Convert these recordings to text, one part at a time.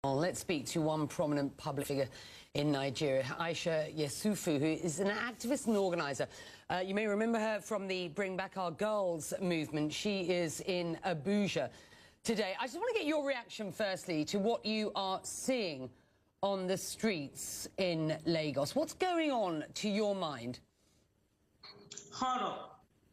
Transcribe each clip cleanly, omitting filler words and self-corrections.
Well, let's speak to one prominent public figure in Nigeria, Aisha Yesufu, who is an activist and organizer. You may remember her from the Bring Back Our Girls movement. She is in Abuja today. I just want to get your reaction, firstly, to what you are seeing on the streets in Lagos. What's going on, to your mind? Horror.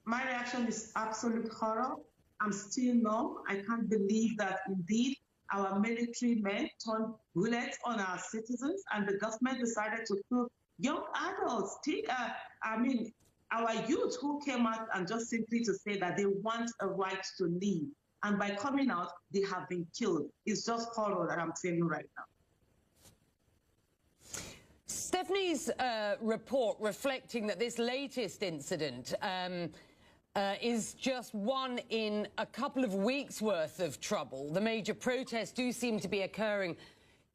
My reaction is absolute horror. I'm still numb. I can't believe that indeed our military men turned bullets on our citizens, and the government decided to kill young adults. Our youth who came out and just simply to say that they want a right to live. And by coming out, they have been killed. It's just horror that I'm feeling right now. Stephanie's report reflecting that this latest incident is just one in a couple of weeks' worth of trouble. The major protests do seem to be occurring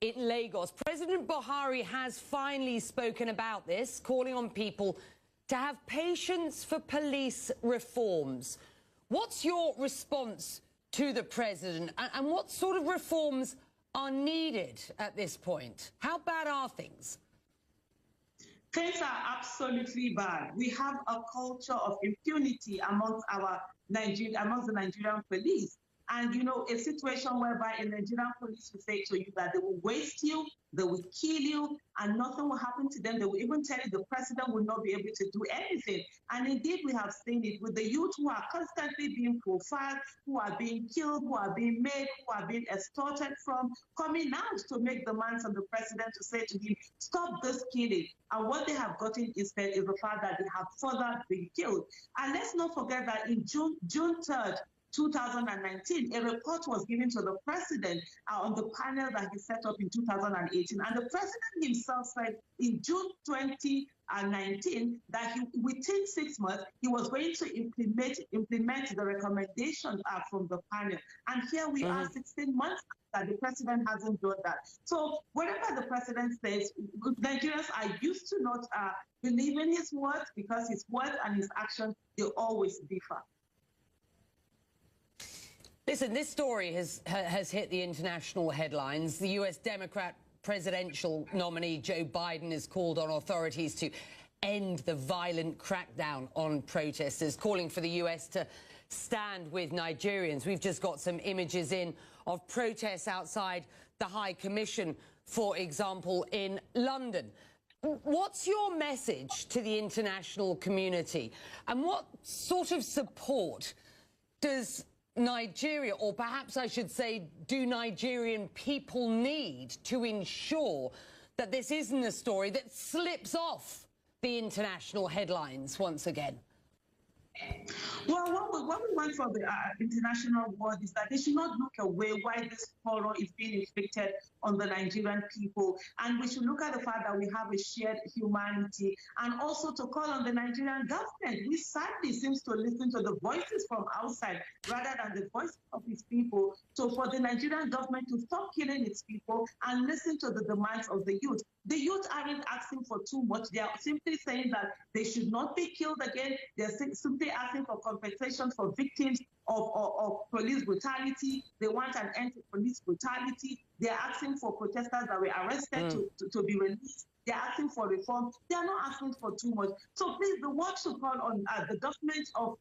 in Lagos. President Buhari has finally spoken about this, calling on people to have patience for police reforms. What's your response to the president, and what sort of reforms are needed at this point? How bad are things? Things are absolutely bad. We have a culture of impunity amongst the Nigerian police. And, you know, a situation whereby a Nigerian police will say to you that they will waste you, they will kill you, and nothing will happen to them. They will even tell you the president will not be able to do anything. And indeed, we have seen it with the youth who are constantly being profiled, who are being killed, who are being made, who are being extorted from, coming out to make demands on the president to say to him, stop this killing. And what they have gotten instead is the fact that they have further been killed. And let's not forget that in June 3rd, 2019, a report was given to the president on the panel that he set up in 2018. And the president himself said in June 2019 that within 6 months, he was going to implement the recommendation from the panel. And here we are 16 months that the president hasn't done that. So whatever the president says, Nigerians are used to not believing his words, because his words and his actions, they always differ. Listen, this story has hit the international headlines. The U.S. Democrat presidential nominee Joe Biden has called on authorities to end the violent crackdown on protesters, calling for the U.S. to stand with Nigerians. We've just got some images in of protests outside the High Commission, for example, in London. What's your message to the international community, and what sort of support does Nigeria, or perhaps I should say, do Nigerian people need to ensure that this isn't a story that slips off the international headlines once again? Well, what we want from the international world is that they should not look away while this horror is being inflicted on the Nigerian people. And we should look at the fact that we have a shared humanity, and also to call on the Nigerian government, which sadly seems to listen to the voices from outside rather than the voice of its people. So for the Nigerian government to stop killing its people and listen to the demands of the youth. The youth aren't asking for too much. They are simply saying that they should not be killed again. They're simply asking for compensation for victims of police brutality. They want an end to police brutality. They're asking for protesters that were arrested to be released. They're asking for reform. They are not asking for too much. So please, the world should call on the government of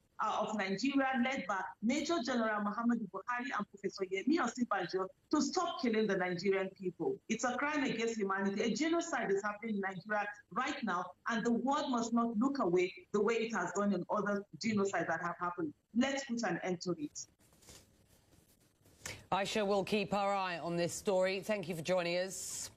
Nigeria, led by Major General Muhammadu Buhari and Professor Yemi Osinbajo, to stop killing the Nigerian people. It's a crime against humanity. A genocide is happening in Nigeria right now, and the world must not look away the way it has done in other genocides that have happened. Let's put an end to it. Aisha will keep our eye on this story. Thank you for joining us.